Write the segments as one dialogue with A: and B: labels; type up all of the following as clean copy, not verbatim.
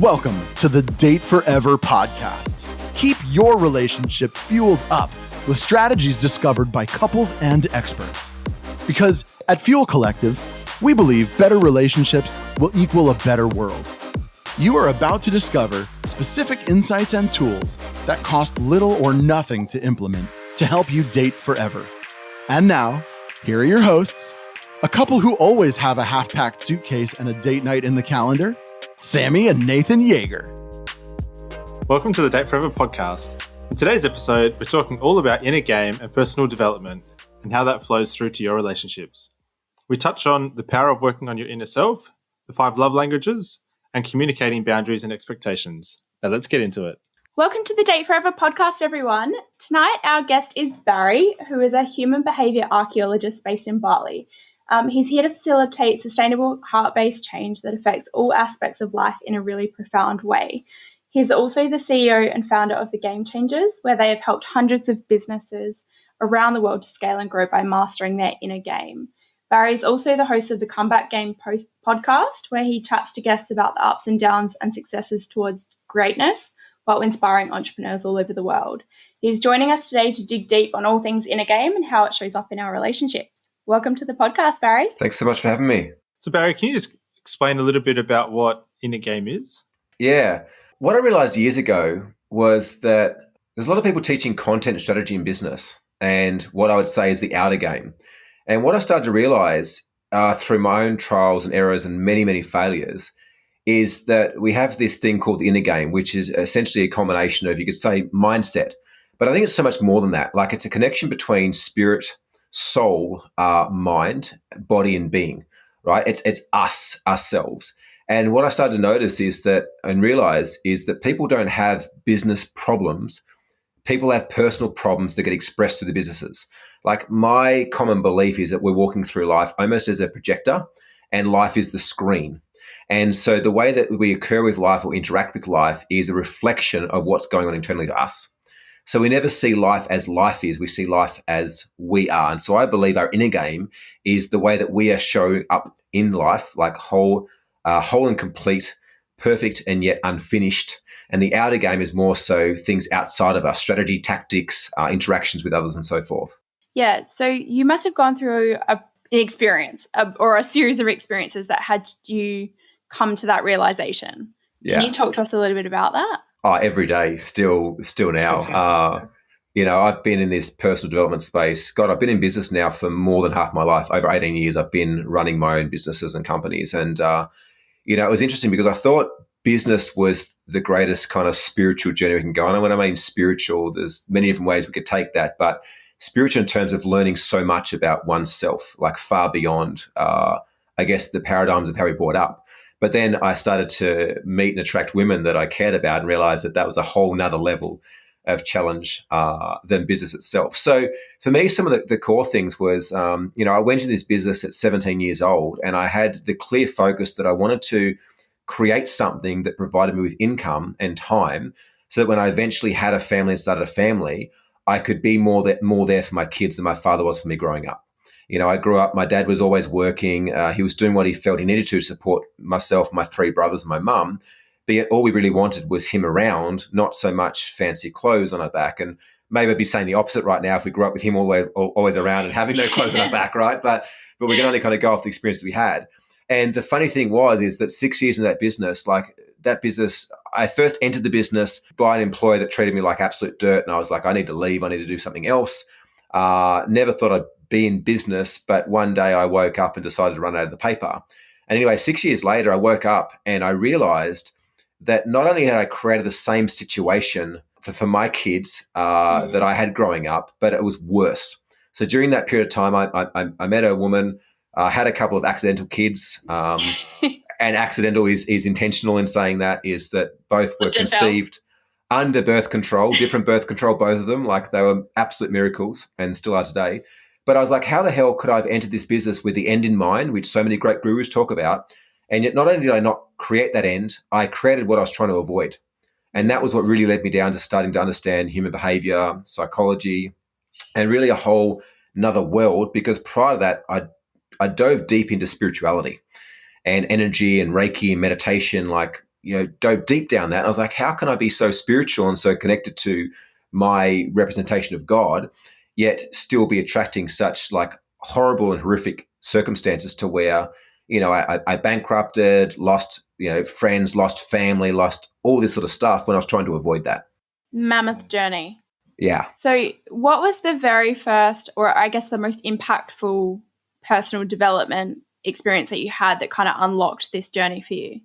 A: Welcome to the Date Forever podcast. Keep your relationship fueled up with strategies discovered by couples and experts. Because at Fuel Collective, we believe better relationships will equal a better world. You are about to discover specific insights and tools that cost little or nothing to implement to help you date forever. And now, here are your hosts, a couple who always have a half-packed suitcase and a date night in the calendar, Sammy and Nathan Yeager.
B: Welcome to the Date Forever podcast. In today's episode, we're talking all about inner game and personal development and how that flows through to your relationships. We touch on the power of working on your inner self, the 5 love languages, and communicating boundaries and expectations. Now let's get into it.
C: Welcome to the Date Forever podcast, everyone. Tonight, our guest is Barry, who is a human behaviour archaeologist based in Bali. He's here to facilitate sustainable heart-based change that affects all aspects of life in a really profound way. He's also the CEO and founder of The Game Changers, where they have helped hundreds of businesses around the world to scale and grow by mastering their inner game. Barry's also the host of the Comeback Game podcast, where he chats to guests about the ups and downs and successes towards greatness while inspiring entrepreneurs all over the world. He's joining us today to dig deep on all things inner game and how it shows up in our relationships. Welcome to the podcast, Barry.
D: Thanks so much for having me.
B: So Barry, can you just explain a little bit about what inner game is?
D: Yeah. What I realized years ago was that there's a lot of people teaching content strategy in business and what I would say is the outer game. And what I started to realize through my own trials and errors and many, many failures is that we have this thing called the inner game, which is essentially a combination of, you could say, mindset. But I think it's so much more than that. Like, it's a connection between spirit, soul, mind, body, and being, right? It's us, ourselves. And what I started to notice is that, and realize, is that people don't have business problems. People have personal problems that get expressed through the businesses. Like, my common belief is that we're walking through life almost as a projector, and life is the screen. And so the way that we occur with life or interact with life is a reflection of what's going on internally to us. So we never see life as life is, we see life as we are. And so I believe our inner game is the way that we are showing up in life, like whole and complete, perfect and yet unfinished. And the outer game is more so things outside of us, strategy, tactics, interactions with others and so forth.
C: Yeah, so you must have gone through an experience or a series of experiences that had you come to that realization.
D: Yeah.
C: Can you talk to us a little bit about that?
D: Oh, every day, still now. I've been in this personal development space. God, I've been in business now for more than half my life. Over 18 years, I've been running my own businesses and companies. And, it was interesting because I thought business was the greatest kind of spiritual journey we can go on. And when I mean spiritual, there's many different ways we could take that. But spiritual in terms of learning so much about oneself, like far beyond, the paradigms of how we brought up. But then I started to meet and attract women that I cared about and realized that was a whole nother level of challenge than business itself. So for me, some of the core things was, I went into this business at 17 years old and I had the clear focus that I wanted to create something that provided me with income and time so that when I eventually had a family and started a family, I could be more there for my kids than my father was for me growing up. I grew up, my dad was always working. He was doing what he felt he needed to support myself, my 3 brothers, and my mum. But yet all we really wanted was him around, not so much fancy clothes on our back. And maybe I'd be saying the opposite right now if we grew up with him always around and having no clothes on our back, right? But we can only kind of go off the experience we had. And the funny thing is that 6 years in that business, I first entered the business by an employer that treated me like absolute dirt. And I was like, I need to leave. I need to do something else. Never thought I'd be in business, but one day I woke up and decided to run out of the paper. And anyway, 6 years later, I woke up and I realized that not only had I created the same situation for my kids that I had growing up, but it was worse. So during that period of time, I met a woman, had a couple of accidental kids, and accidental is intentional in saying that, is that both were conceived under birth control, different birth control, both of them, like they were absolute miracles and still are today. But I was like, how the hell could I have entered this business with the end in mind, which so many great gurus talk about? And yet not only did I not create that end, I created what I was trying to avoid. And that was what really led me down to starting to understand human behavior, psychology, and really a whole another world, because prior to that, I dove deep into spirituality and energy and Reiki and meditation. Like dove deep down that. And I was like, how can I be so spiritual and so connected to my representation of God, yet still be attracting such like horrible and horrific circumstances to where, I bankrupted, lost, friends, lost family, lost all this sort of stuff when I was trying to avoid that.
C: Mammoth journey.
D: Yeah.
C: So what was the very first, or I guess the most impactful personal development experience that you had that kind of unlocked this journey for you?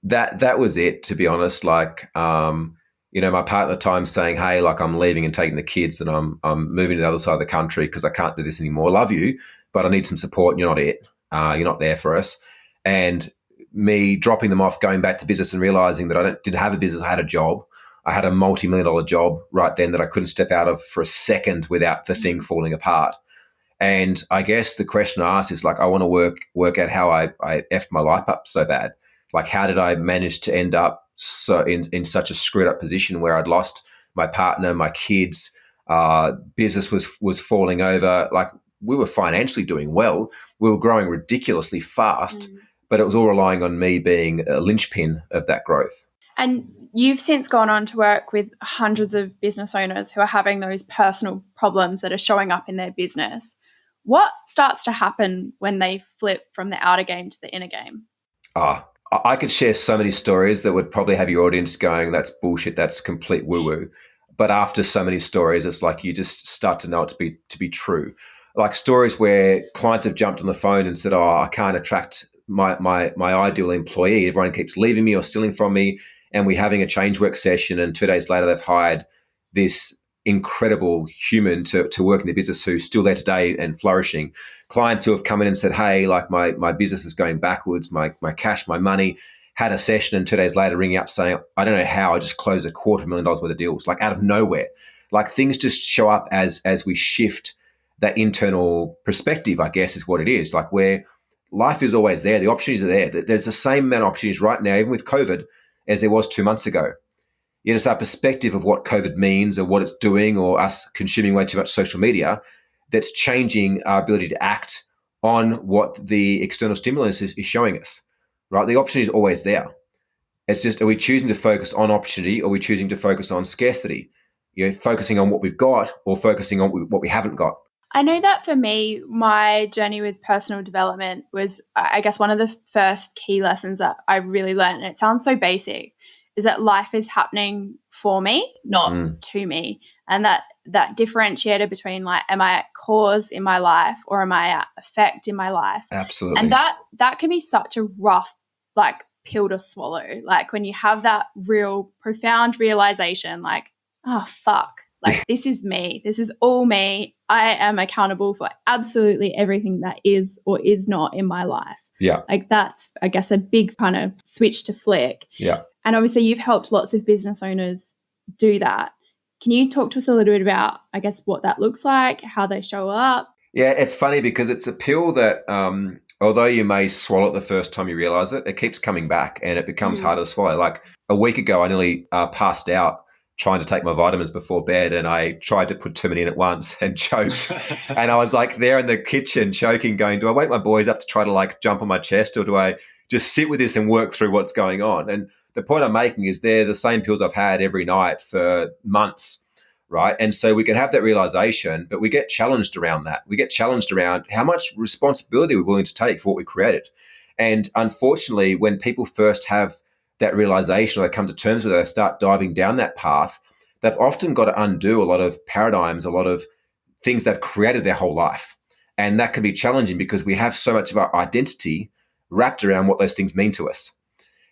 D: That was it, to be honest. Like, my partner at the time saying, hey, like I'm leaving and taking the kids and I'm moving to the other side of the country because I can't do this anymore. Love you, but I need some support and you're not it. You're not there for us. And me dropping them off, going back to business and realizing that I didn't have a business. I had a job. I had a multi-million-dollar job right then that I couldn't step out of for a second without the thing falling apart. And I guess the question I asked is like, I want to work out how I effed my life up so bad. Like, how did I manage to end up so in such a screwed up position where I'd lost my partner, my kids, business was falling over. Like, we were financially doing well. We were growing ridiculously fast, but it was all relying on me being a linchpin of that growth.
C: And you've since gone on to work with hundreds of business owners who are having those personal problems that are showing up in their business. What starts to happen when they flip from the outer game to the inner game?
D: I could share so many stories that would probably have your audience going, that's bullshit, that's complete woo-woo. But after so many stories, it's like you just start to know it to be true. Like stories where clients have jumped on the phone and said, I can't attract my ideal employee. Everyone keeps leaving me or stealing from me. And we're having a change work session, and 2 days later they've hired this incredible human to work in the business who's still there today and flourishing. Clients who have come in and said, hey, like my business is going backwards, my cash, my money, had a session, and 2 days later ringing up saying, I don't know how, I just closed $250,000 worth of deals, like out of nowhere. Like things just show up as we shift that internal perspective, I guess is what it is. Like where life is always there, the opportunities are there. There's the same amount of opportunities right now, even with COVID, as there was 2 months ago. Yet it's our perspective of what COVID means or what it's doing, or us consuming way too much social media, that's changing our ability to act on what the external stimulus is showing us, right? The opportunity is always there. It's just, are we choosing to focus on opportunity, or are we choosing to focus on scarcity? Focusing on what we've got or focusing on what we haven't got.
C: I know that for me, my journey with personal development was, I guess, one of the first key lessons that I really learned, and it sounds so basic, is that life is happening for me, not to me. And that differentiator between like, am I at cause in my life or am I at effect in my life?
D: Absolutely.
C: And that can be such a rough, like, pill to swallow. Like when you have that real profound realization, like, oh, fuck. Like, this is me. This is all me. I am accountable for absolutely everything that is or is not in my life.
D: Yeah.
C: Like that's, I guess, a big kind of switch to flick.
D: Yeah.
C: And obviously you've helped lots of business owners do that. Can you talk to us a little bit about, I guess, what that looks like, how they show up?
D: Yeah, it's funny because it's a pill that, although you may swallow it the first time you realize it, it keeps coming back and it becomes harder to swallow. Like a week ago, I nearly passed out trying to take my vitamins before bed, and I tried to put too many in at once and choked. And I was like there in the kitchen choking, going, do I wake my boys up to try to like jump on my chest, or do I just sit with this and work through what's going on? And the point I'm making is they're the same pills I've had every night for months, right? And so we can have that realization, but we get challenged around that. We get challenged around how much responsibility we're willing to take for what we created. And unfortunately, when people first have that realization, or they come to terms with it, they start diving down that path, they've often got to undo a lot of paradigms, a lot of things they've created their whole life. And that can be challenging because we have so much of our identity wrapped around what those things mean to us.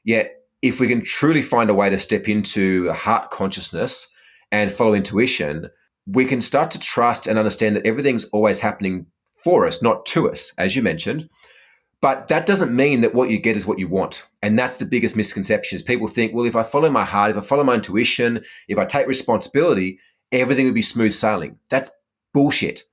D: Yet, if we can truly find a way to step into a heart consciousness and follow intuition, we can start to trust and understand that everything's always happening for us, not to us, as you mentioned. But that doesn't mean that what you get is what you want. And that's the biggest misconception, is people think, well, if I follow my heart, if I follow my intuition, if I take responsibility, everything will be smooth sailing. That's bullshit,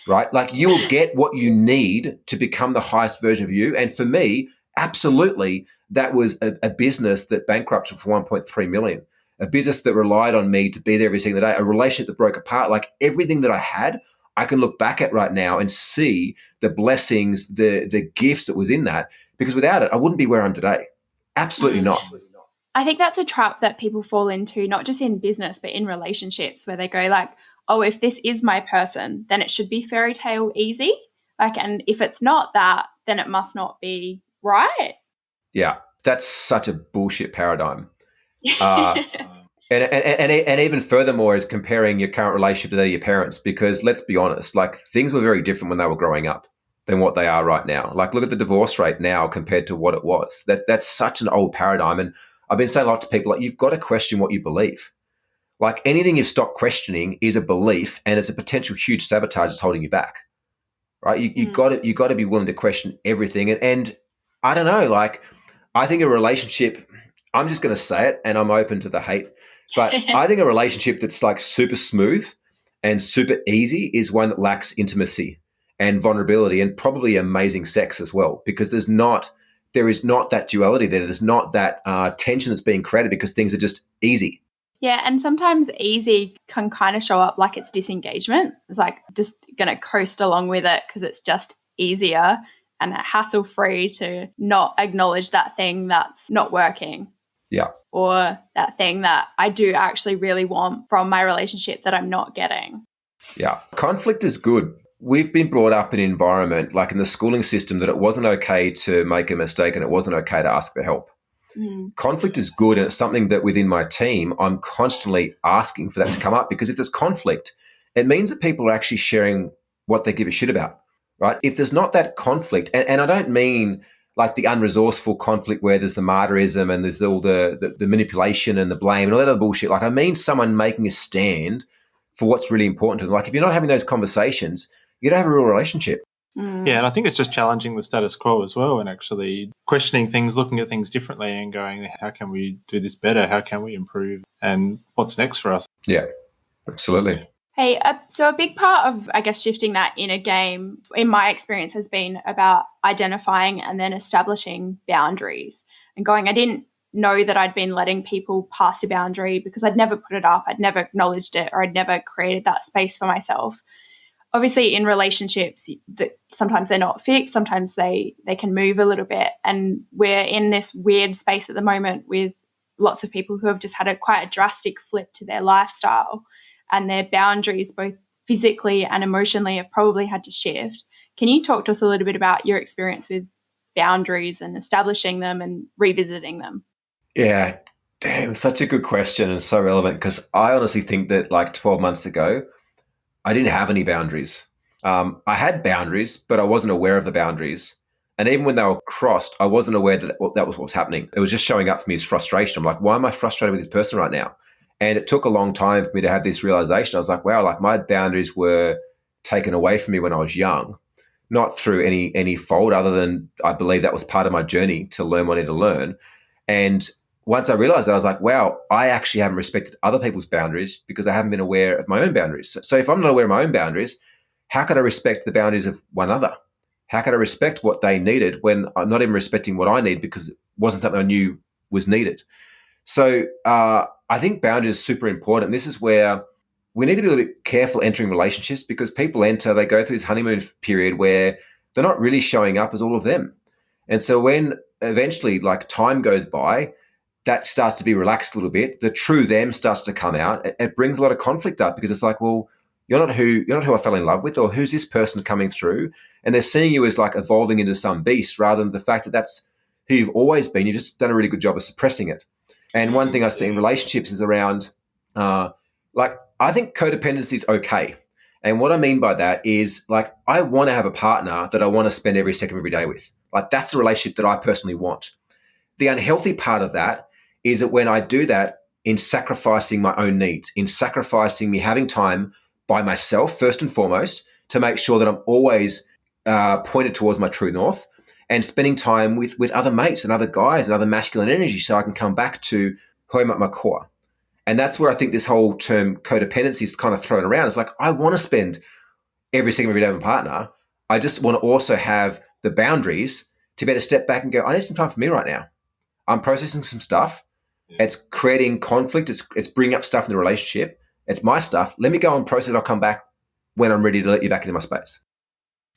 D: right? Like you will get what you need to become the highest version of you. And for me, absolutely, that was a business that bankrupted for 1.3 million, a business that relied on me to be there every single day, a relationship that broke apart. Like everything that I had, I can look back at right now and see the blessings, the gifts that was in that, because without it, I wouldn't be where I am today. Absolutely not.
C: I think that's a trap that people fall into, not just in business, but in relationships, where they go like, oh, if this is my person, then it should be fairy tale easy. Like, and if it's not that, then it must not be right.
D: Yeah, that's such a bullshit paradigm. And even furthermore is comparing your current relationship to that of your parents, because let's be honest, like things were very different when they were growing up than what they are right now. Like look at the divorce rate now compared to what it was. That's such an old paradigm. And I've been saying a lot to people, like you've got to question what you believe. Like anything you've stopped questioning is a belief, and it's a potential huge sabotage that's holding you back. Right? You got to be willing to question everything. And I don't know, like I think a relationship, I'm just going to say it, and I'm open to the hate, but I think a relationship that's like super smooth and super easy is one that lacks intimacy and vulnerability and probably amazing sex as well, because there is not that duality there. There's not that tension that's being created because things are just easy.
C: Yeah, and sometimes easy can kind of show up like it's disengagement. It's like just going to coast along with it because it's just easier and hassle-free to not acknowledge that thing that's not working.
D: Yeah.
C: Or that thing that I do actually really want from my relationship that I'm not getting.
D: Yeah. Conflict is good. We've been brought up in an environment, like in the schooling system, that it wasn't okay to make a mistake and it wasn't okay to ask for help. Conflict is good, and it's something that within my team, I'm constantly asking for that to come up, because if there's conflict, it means that people are actually sharing what they give a shit about, right? If there's not that conflict, and I don't mean like the unresourceful conflict where there's the martyrism and there's all the manipulation and the blame and all that other bullshit. Like I mean someone making a stand for what's really important to them. Like if you're not having those conversations, you don't have a real relationship.
B: Yeah, and I think it's just challenging the status quo as well, and actually questioning things, looking at things differently and going, how can we do this better? How can we improve? And what's next for us?
D: Yeah, absolutely.
C: Hey, so a big part of, I guess, shifting that inner game, in my experience, has been about identifying and then establishing boundaries and going, I didn't know that I'd been letting people pass a boundary because I'd never put it up, I'd never acknowledged it, or I'd never created that space for myself. Obviously, in relationships, sometimes they're not fixed, sometimes they can move a little bit. And we're in this weird space at the moment with lots of people who have just had quite a drastic flip to their lifestyle, and their boundaries, both physically and emotionally, have probably had to shift. Can you talk to us a little bit about your experience with boundaries and establishing them and revisiting them?
D: Yeah, damn, such a good question and so relevant, because I honestly think that like 12 months ago, I didn't have any boundaries. I had boundaries, but I wasn't aware of the boundaries. And even when they were crossed, I wasn't aware that that was what was happening. It was just showing up for me as frustration. I'm like, why am I frustrated with this person right now? And it took a long time for me to have this realization. I was like, wow, like my boundaries were taken away from me when I was young, not through any fault other than I believe that was part of my journey to learn what I need to learn. And once I realized that, I was like, wow, I actually haven't respected other people's boundaries because I haven't been aware of my own boundaries. So if I'm not aware of my own boundaries, how could I respect the boundaries of one other? How could I respect what they needed when I'm not even respecting what I need because it wasn't something I knew was needed? So I think boundaries are super important. This is where we need to be a little bit careful entering relationships, because people they go through this honeymoon period where they're not really showing up as all of them. And so when eventually like time goes by, that starts to be relaxed a little bit. The true them starts to come out. It brings a lot of conflict up, because it's like, well, you're not who I fell in love with, or who's this person coming through? And they're seeing you as like evolving into some beast, rather than the fact that that's who you've always been. You've just done a really good job of suppressing it. And one thing I see in relationships is around, like, I think codependency is okay. And what I mean by that is, like, I want to have a partner that I want to spend every second of every day with. Like, that's a relationship that I personally want. The unhealthy part of that is that when I do that in sacrificing my own needs, in sacrificing me having time by myself, first and foremost, to make sure that I'm always pointed towards my true north, and spending time with other mates and other guys and other masculine energy, so I can come back to who I'm at my core. And that's where I think this whole term codependency is kind of thrown around. It's like, I want to spend every second of every day with my partner. I just want to also have the boundaries to be able to step back and go, I need some time for me right now. I'm processing some stuff. It's creating conflict. It's bringing up stuff in the relationship. It's my stuff. Let me go and process it. I'll come back when I'm ready to let you back into my space.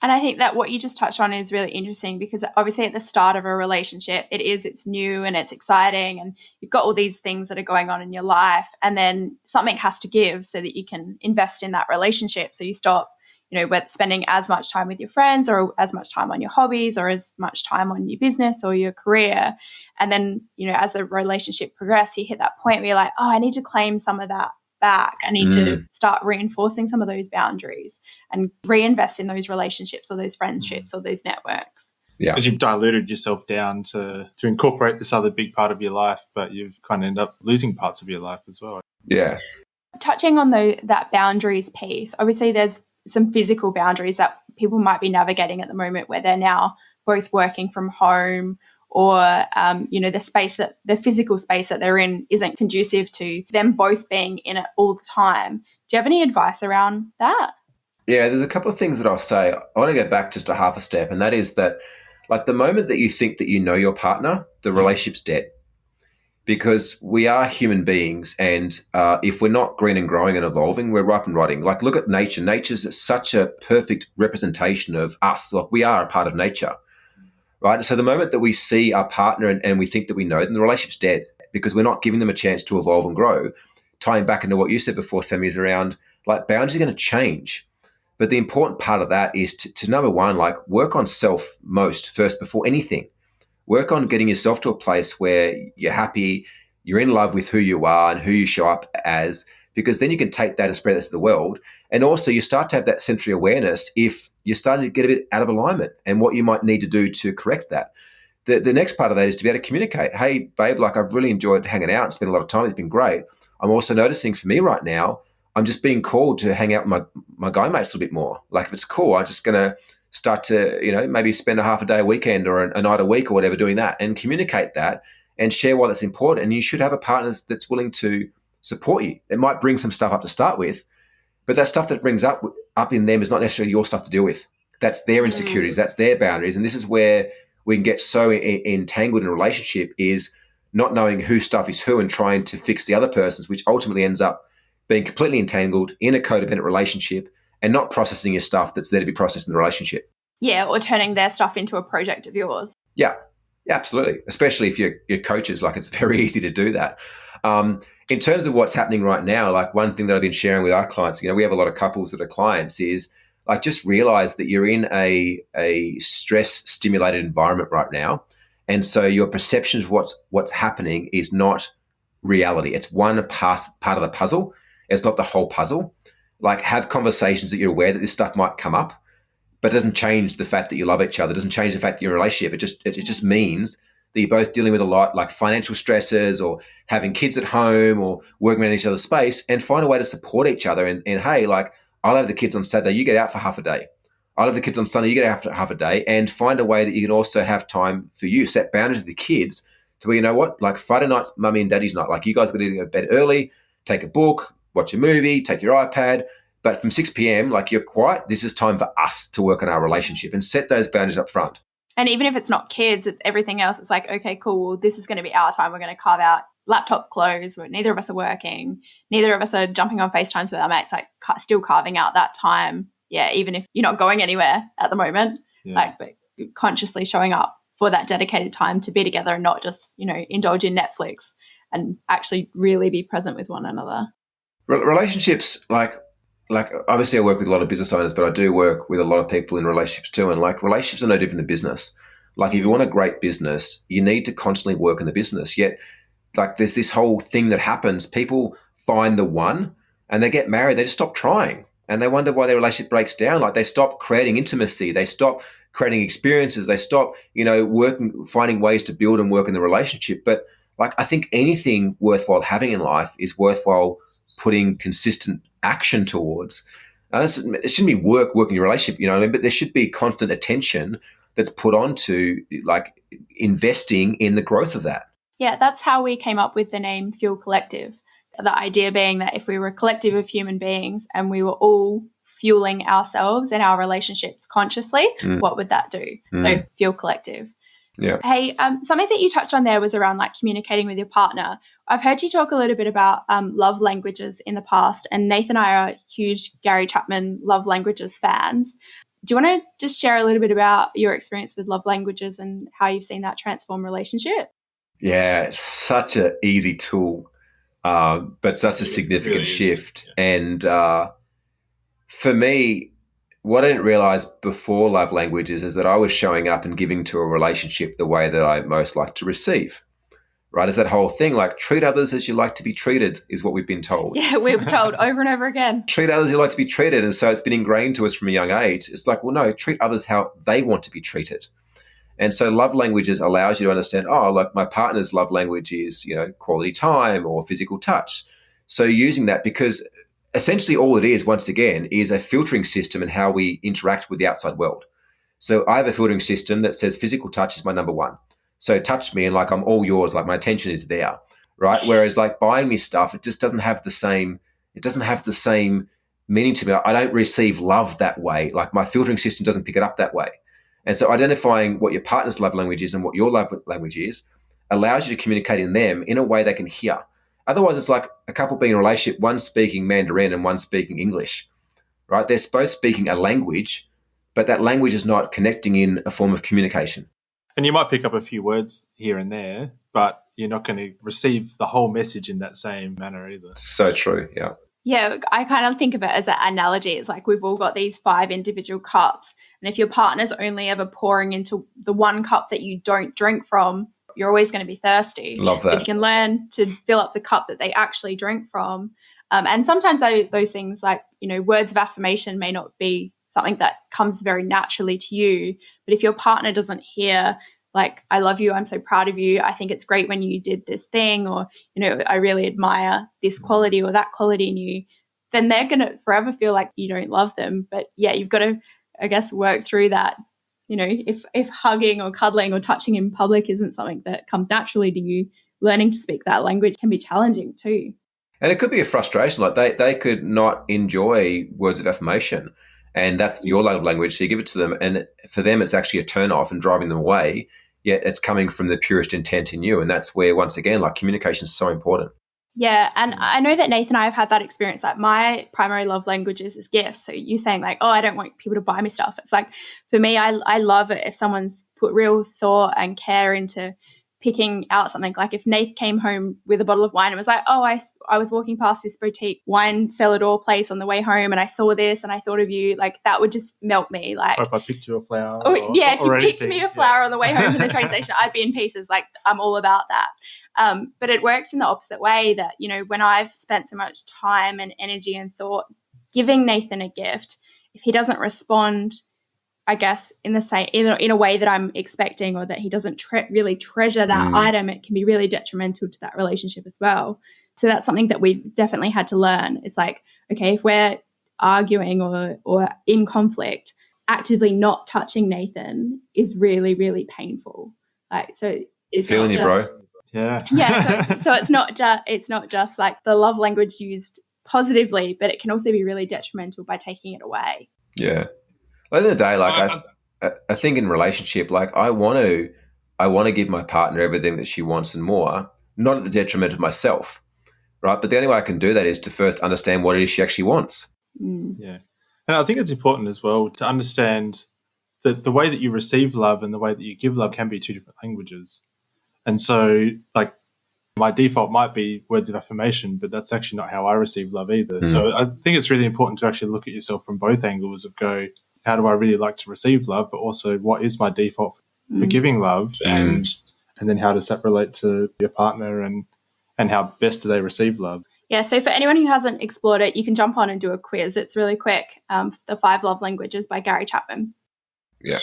C: And I think that what you just touched on is really interesting because obviously at the start of a relationship, it's new and it's exciting and you've got all these things that are going on in your life, and then something has to give so that you can invest in that relationship. So you stop, with spending as much time with your friends or as much time on your hobbies or as much time on your business or your career. And then, as the relationship progresses, you hit that point where you're like, oh, I need to claim some of that back. I need to start reinforcing some of those boundaries and reinvest in those relationships or those friendships or those networks.
B: Yeah, because you've diluted yourself down to incorporate this other big part of your life, but you've kind of end up losing parts of your life as well.
D: Yeah.
C: Touching on that boundaries piece, obviously there's some physical boundaries that people might be navigating at the moment where they're now both working from home or, the physical space that they're in isn't conducive to them both being in it all the time. Do you have any advice around that?
D: Yeah, there's a couple of things that I'll say. I want to go back just a half a step, and that is that, like, the moment that you think that you know your partner, the relationship's dead. Because we are human beings, and if we're not green and growing and evolving, we're ripe and rotting. Like, look at nature. Nature's such a perfect representation of us. Like, we are a part of nature, right? So the moment that we see our partner and we think that we know them, the relationship's dead because we're not giving them a chance to evolve and grow. Tying back into what you said before, Sammy, is around, like, boundaries are going to change. But the important part of that is to number one, like, work on self first before anything. Work on getting yourself to a place where you're happy, you're in love with who you are and who you show up as, because then you can take that and spread that to the world. And also you start to have that sensory awareness if you're starting to get a bit out of alignment and what you might need to do to correct that. The next part of that is to be able to communicate. Hey, babe, like, I've really enjoyed hanging out and spent a lot of time. It's been great. I'm also noticing for me right now, I'm just being called to hang out with my guy mates a little bit more. Like, if it's cool, I'm just going to start to, maybe spend a half a day a weekend or a night a week or whatever doing that, and communicate that and share why that's important. And you should have a partner that's willing to support you. It might bring some stuff up to start with, but that stuff that brings up in them is not necessarily your stuff to deal with. That's their insecurities. That's their boundaries. And this is where we can get so entangled in a relationship, is not knowing whose stuff is who and trying to fix the other person's, which ultimately ends up being completely entangled in a codependent relationship and not processing your stuff that's there to be processed in the relationship.
C: Yeah, or turning their stuff into a project of yours.
D: Yeah, absolutely. Especially if you're coaches, like, it's very easy to do that. In terms of what's happening right now, like, one thing that I've been sharing with our clients, we have a lot of couples that are clients, is like, just realize that you're in a stress stimulated environment right now. And so your perception of what's happening is not reality. It's one part of the puzzle. It's not the whole puzzle. Like, have conversations that you're aware that this stuff might come up, but it doesn't change the fact that you love each other. It doesn't change the fact that you're in a relationship. It just means that you're both dealing with a lot, like financial stresses or having kids at home or working in each other's space, and find a way to support each other. And hey, like, I'll have the kids on Saturday, you get out for half a day. I'll have the kids on Sunday, you get out for half a day, and find a way that you can also have time for you. Set boundaries with the kids to where, like, Friday night's mummy and daddy's night. Like, you guys got to go to bed early, take a book, watch a movie, take your iPad. But from 6 p.m, like, you're quiet. This is time for us to work on our relationship, and set those boundaries up front.
C: And even if it's not kids, it's everything else. It's like, okay, cool. Well, this is going to be our time. We're going to carve out laptop closed. Neither of us are working. Neither of us are jumping on FaceTimes with our mates, like, still carving out that time. Yeah, even if you're not going anywhere at the moment, but consciously showing up for that dedicated time to be together and not just, indulge in Netflix, and actually really be present with one another.
D: Relationships, like obviously I work with a lot of business owners, but I do work with a lot of people in relationships too. And, like, relationships are no different than business. Like, if you want a great business, you need to constantly work in the business. Yet, like, there's this whole thing that happens. People find the one and they get married. They just stop trying and they wonder why their relationship breaks down. Like, they stop creating intimacy. They stop creating experiences. They stop, finding ways to build and work in the relationship. But, like, I think anything worthwhile having in life is worthwhile putting consistent action towards. And it shouldn't be working your relationship, but there should be constant attention that's put onto, like, investing in the growth of that.
C: Yeah, that's how we came up with the name Fuel Collective. The idea being that if we were a collective of human beings and we were all fueling ourselves and our relationships consciously, what would that do? So Fuel Collective.
D: Yeah.
C: Hey, something that you touched on there was around, like, communicating with your partner. I've heard you talk a little bit about love languages in the past, and Nathan and I are huge Gary Chapman love languages fans. Do you want to just share a little bit about your experience with love languages and how you've seen that transform relationship?
D: Yeah, it's such an easy tool, but such a significant
B: really
D: shift.
B: Yeah.
D: And for me, what I didn't realize before love languages is that I was showing up and giving to a relationship the way that I most like to receive. Right? It's that whole thing, like treat others as you like to be treated is what we've been told.
C: Yeah, we were told over and over again.
D: Treat others as you like to be treated. And so it's been ingrained to us from a young age. It's like, well, no, treat others how they want to be treated. And so love languages allows you to understand, oh, like my partner's love language is, quality time or physical touch. So using that, because essentially all it is, once again, is a filtering system in how we interact with the outside world. So I have a filtering system that says physical touch is my number one. So touch me and like I'm all yours, like my attention is there, right? Whereas like buying me stuff, it just doesn't have the same meaning to me. I don't receive love that way. Like my filtering system doesn't pick it up that way. And so identifying what your partner's love language is and what your love language is allows you to communicate in them in a way they can hear. Otherwise, it's like a couple being in a relationship, one speaking Mandarin and one speaking English, right? They're both speaking a language, but that language is not connecting in a form of communication.
B: And you might pick up a few words here and there, but you're not going to receive the whole message in that same manner either.
D: So true, yeah.
C: Yeah, I kind of think of it as an analogy. It's like we've all got these 5 individual cups. And if your partner's only ever pouring into the one cup that you don't drink from, you're always going to be thirsty.
D: Love that.
C: If you can learn to fill up the cup that they actually drink from. And sometimes those things like, words of affirmation may not be something that comes very naturally to you. But if your partner doesn't hear, like, I love you, I'm so proud of you, I think it's great when you did this thing, or, I really admire this quality or that quality in you, then they're going to forever feel like you don't love them. But yeah, you've got to, I guess, work through that. If hugging or cuddling or touching in public isn't something that comes naturally to you, learning to speak that language can be challenging too.
D: And it could be a frustration. Like they could not enjoy words of affirmation, and that's your love language. So you give it to them, and for them, it's actually a turn off and driving them away. Yet it's coming from the purest intent in you, and that's where, once again, like communication is so important.
C: Yeah, and I know that Nathan and I have had that experience. Like my primary love language is gifts. So you saying like, oh, I don't want people to buy me stuff. It's like, for me, I love it if someone's put real thought and care into picking out something. Like if Nath came home with a bottle of wine and was like, oh, I was walking past this boutique wine cellar door place on the way home and I saw this and I thought of you, like that would just melt me. Like,
B: or if I picked you a flower.
C: If you picked me a flower on the way home from the train station, I'd be in pieces. Like I'm all about that. But it works in the opposite way that, when I've spent so much time and energy and thought giving Nathan a gift, if he doesn't respond, I guess, in a way that I'm expecting, or that he doesn't really treasure that item, it can be really detrimental to that relationship as well. So that's something that we've definitely had to learn. It's like, okay, if we're arguing or in conflict, actively not touching Nathan is really, really painful. Like, so it's
D: feeling you, bro.
B: Yeah.
C: So it's not just like the love language used positively, but it can also be really detrimental by taking it away.
D: Yeah. At the end of the day, like I think in relationship, like I want to give my partner everything that she wants and more, not at the detriment of myself, right? But the only way I can do that is to first understand what it is she actually wants.
B: Yeah. And I think it's important as well to understand that the way that you receive love and the way that you give love can be 2 different languages. And so, like, my default might be words of affirmation, but that's actually not how I receive love either. So I think it's really important to actually look at yourself from both angles of go, how do I really like to receive love, but also what is my default for giving love, and then how does that relate to your partner, and how best do they receive love?
C: Yeah, so for anyone who hasn't explored it, you can jump on and do a quiz. It's really quick. The 5 Love Languages by Gary Chapman.
D: Yeah.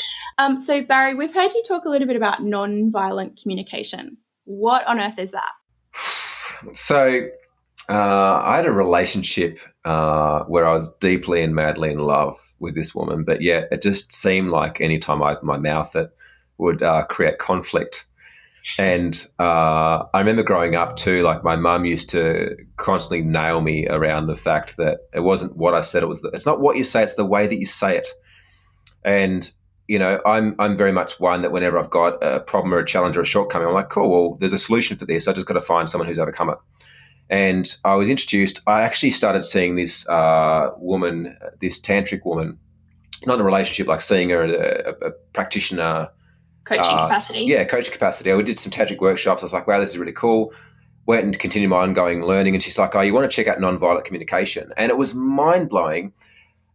C: So Barry, we've heard you talk a little bit about non-violent communication. What on earth is that?
D: So I had a relationship where I was deeply and madly in love with this woman, but yeah, it just seemed like any time I opened my mouth, it would create conflict. And I remember growing up too, like my mum used to constantly nail me around the fact that it wasn't what I said, it's not what you say, it's the way that you say it. And I'm very much one that whenever I've got a problem or a challenge or a shortcoming, I'm like, cool, well, there's a solution for this. I just got to find someone who's overcome it. And I was introduced, I actually started seeing this woman, this tantric woman, not in a relationship, like seeing her at a practitioner.
C: Coaching capacity.
D: Yeah, coaching capacity. We did some tantric workshops. I was like, wow, this is really cool. Went and continued my ongoing learning. And she's like, oh, you want to check out nonviolent communication? And it was mind-blowing.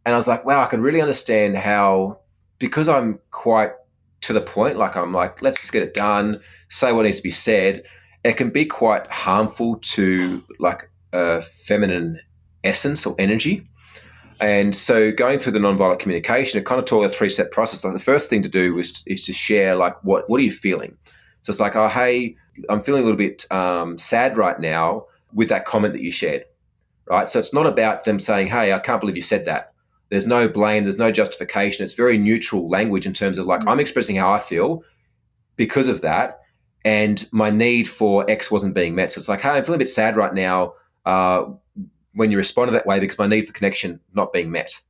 D: And I was like, wow, I can really understand how, because I'm quite to the point, like I'm like, let's just get it done, say what needs to be said. It can be quite harmful to like a feminine essence or energy. And so going through the nonviolent communication, it kind of taught a 3-step process. Like the first thing to do is to share, like, what are you feeling? So it's like, oh, hey, I'm feeling a little bit sad right now with that comment that you shared, right? So it's not about them saying, hey, I can't believe you said that. There's no blame. There's no justification. It's very neutral language in terms of like, I'm expressing how I feel because of that. And my need for X wasn't being met. So it's like, hey, I'm feeling a bit sad right now when you responded that way because my need for connection not being met.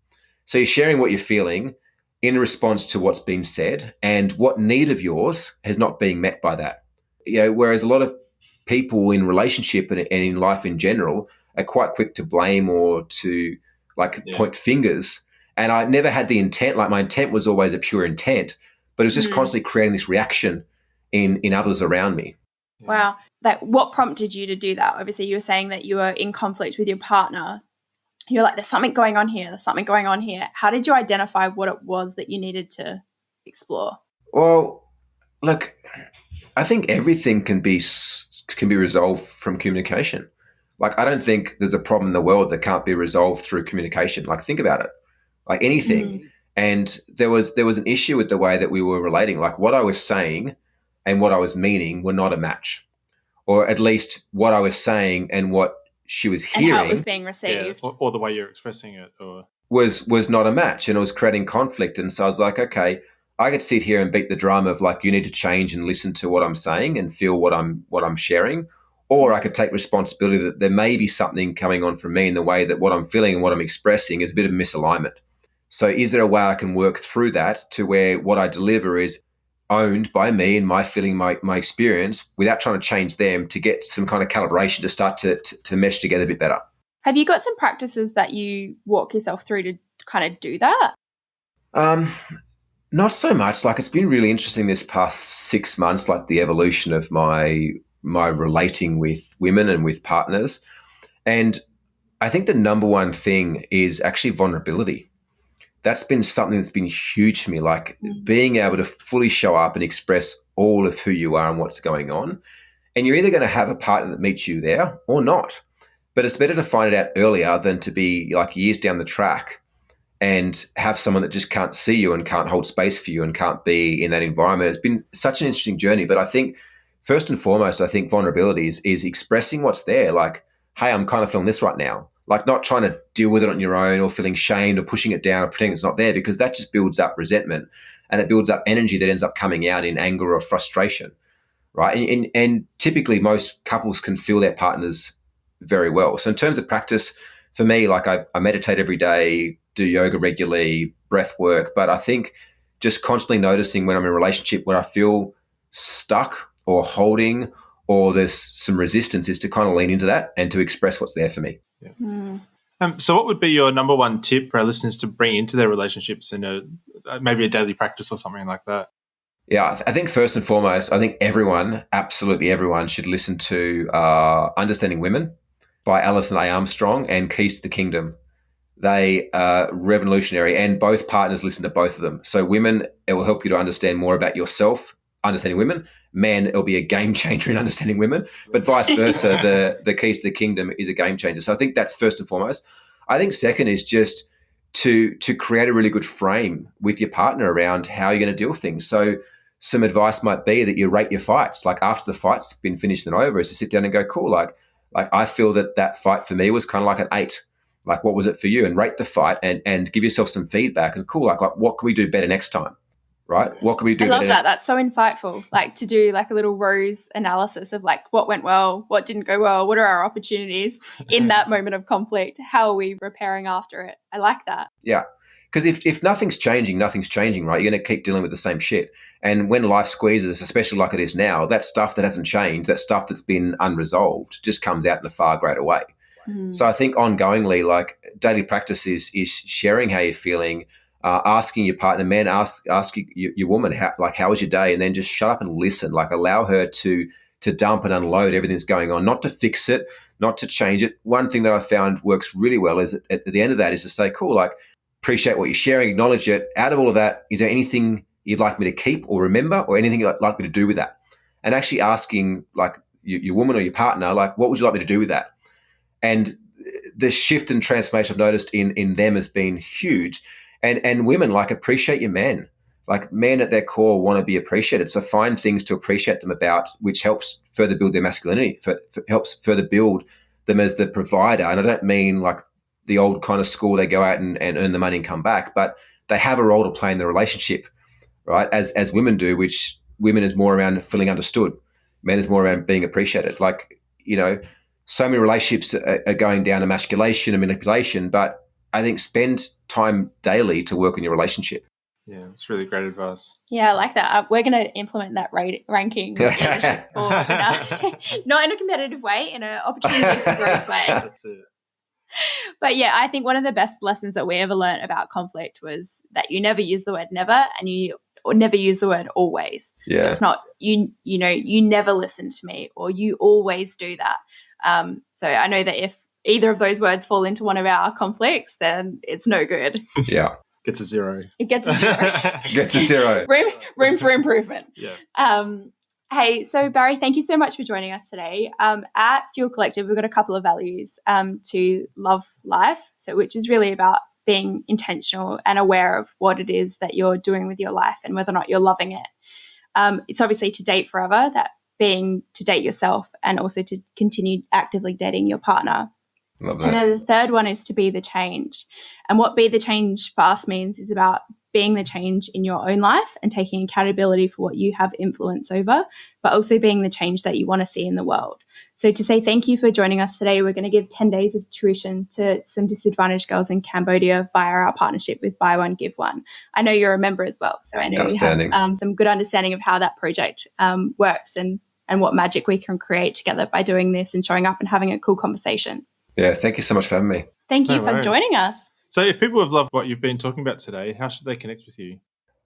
D: So you're sharing what you're feeling in response to what's been said and what need of yours has not being met by that. You know, whereas a lot of people in relationship and in life in general are quite quick to blame or to point fingers. And I never had the intent, like my intent was always a pure intent, but it was just constantly creating this reaction in others around me.
C: Wow. Like, what prompted you to do that? Obviously, you were saying that you were in conflict with your partner. You're like, there's something going on here. There's something going on here. How did you identify what it was that you needed to explore?
D: Well, look, I think everything can be resolved from communication. Like, I don't think there's a problem in the world that can't be resolved through communication. Like, think about it. Like anything. And there was an issue with the way that we were relating. Like, what I was saying and what I was meaning were not a match. Or at least what I was saying and what she was hearing,
C: and how it was being received,
B: or the way you're expressing it, or
D: was not a match, and it was creating conflict. And so I was like, okay, I could sit here and beat the drum of like, you need to change and listen to what I'm saying and feel what I'm sharing, or I could take responsibility that there may be something coming on from me in the way that what I'm feeling and what I'm expressing is a bit of misalignment. So is there a way I can work through that to where what I deliver is owned by me and my feeling, my experience, without trying to change them, to get some kind of calibration to start to mesh together a bit better.
C: Have you got some practices that you walk yourself through to kind of do that?
D: Not so much. Like, it's been really interesting this past 6 months, like the evolution of my relating with women and with partners. And I think the number one thing is actually vulnerability. That's been something that's been huge for me, like being able to fully show up and express all of who you are and what's going on. And you're either going to have a partner that meets you there or not. But it's better to find it out earlier than to be like years down the track and have someone that just can't see you and can't hold space for you and can't be in that environment. It's been such an interesting journey. But I think first and foremost, I think vulnerability is expressing what's there. Like, hey, I'm kind of feeling this right now. Like, not trying to deal with it on your own or feeling shamed or pushing it down or pretending it's not there, because that just builds up resentment and it builds up energy that ends up coming out in anger or frustration, right? And typically most couples can feel their partners very well. So in terms of practice, for me, like I meditate every day, do yoga regularly, breath work, but I think just constantly noticing when I'm in a relationship where I feel stuck or holding or there's some resistance is to kind of lean into that and to express what's there for me.
B: Yeah. So what would be your number one tip for our listeners to bring into their relationships in maybe a daily practice or something like that?
D: Yeah, I think first and foremost, I think everyone, absolutely everyone, should listen to Understanding Women by Alison A. Armstrong and Keys to the Kingdom. They are revolutionary, and both partners listen to both of them. So women, it will help you to understand more about yourself, understanding women. Men, it'll be a game changer in understanding women, but vice versa. The Keys to the Kingdom is a game changer. So I think that's first and foremost. I think second is just to create a really good frame with your partner around how you're going to deal with things. So some advice might be that you rate your fights. Like, after the fight's been finished and over, is to sit down and go, cool, like I feel that fight for me was kind of like an 8. Like, what was it for you? And rate the fight and give yourself some feedback and cool, like what can we do better next time? Right? What can we do?
C: I love that. That's so insightful. Like, to do like a little rose analysis of like what went well, what didn't go well, what are our opportunities in that moment of conflict? How are we repairing after it? I like that.
D: Yeah. Because if nothing's changing, right? You're going to keep dealing with the same shit. And when life squeezes, especially like it is now, that stuff that hasn't changed, that stuff that's been unresolved just comes out in a far greater way. So I think ongoingly, like, daily practice is sharing how you're feeling, asking your partner, man, ask your woman, how was your day? And then just shut up and listen. Like, allow her to dump and unload everything that's going on, not to fix it, not to change it. One thing that I found works really well is at the end of that is to say, cool, like, appreciate what you're sharing, acknowledge it. Out of all of that, is there anything you'd like me to keep or remember, or anything you'd like me to do with that? And actually asking, like, your woman or your partner, like, what would you like me to do with that? And the shift and transformation I've noticed in them has been huge. And women, like, appreciate your men. Like, men at their core want to be appreciated. So find things to appreciate them about, which helps further build their masculinity, helps further build them as the provider. And I don't mean like the old kind of school, they go out and earn the money and come back, but they have a role to play in the relationship, right? As women do, which women is more around feeling understood. Men is more around being appreciated. Like, so many relationships are going down emasculation and manipulation, but I think spend time daily to work on your relationship.
B: Yeah, it's really great advice.
C: Yeah, I like that. We're going to implement that ranking leadership for, not in a competitive way, in an opportunity for growth way.
B: That's it.
C: But yeah, I think one of the best lessons that we ever learned about conflict was that you never use the word never, and you never use the word always.
D: Yeah.
C: So it's not you never listen to me, or you always do that. So I know that if either of those words fall into one of our conflicts, then it's no good.
D: Yeah.
B: Gets a 0.
C: It gets a 0.
D: Gets a 0.
C: room for improvement.
B: Yeah.
C: Hey, so Barry, thank you so much for joining us today. At Fuel Collective, we've got a couple of values to love life, so which is really about being intentional and aware of what it is that you're doing with your life and whether or not you're loving it. It's obviously to date forever, that being to date yourself, and also to continue actively dating your partner.
D: Love that.
C: And then the third one is to be the change. And what be the change for us means is about being the change in your own life and taking accountability for what you have influence over, but also being the change that you want to see in the world. So to say thank you for joining us today, we're going to give 10 days of tuition to some disadvantaged girls in Cambodia via our partnership with Buy One, Give One. I know you're a member as well, so I know you have some good understanding of how that project works and what magic we can create together by doing this and showing up and having a cool conversation.
D: Yeah, thank you so much for having me.
C: Thank you for joining us.
B: So if people have loved what you've been talking about today, how should they connect with you?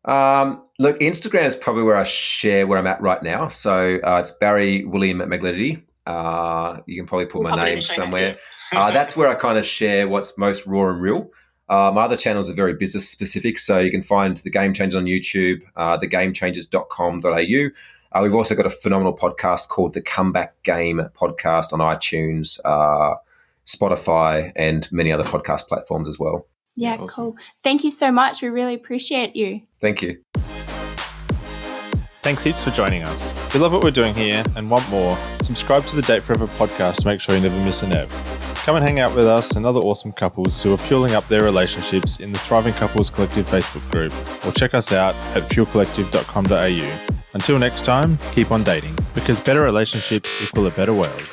D: Look, Instagram is probably where I share where I'm at right now. So it's Barry William Magliarditi. You can probably put my name somewhere. That's where I kind of share what's most raw and real. My other channels are very business specific. So you can find The Game Changers on YouTube, thegamechangers.com.au. We've also got a phenomenal podcast called The Comeback Game Podcast on iTunes, Spotify, and many other podcast platforms as well.
C: Yeah,
B: awesome.
C: Cool. Thank you so much. We really appreciate you.
D: Thank you.
B: Thanks heaps for joining us. If you love what we're doing here and want more, subscribe to the Date Forever podcast to make sure you never miss an ep. Come and hang out with us and other awesome couples who are fueling up their relationships in the Thriving Couples Collective Facebook group, or check us out at fuelcollective.com.au. Until next time, keep on dating, because better relationships equal a better world.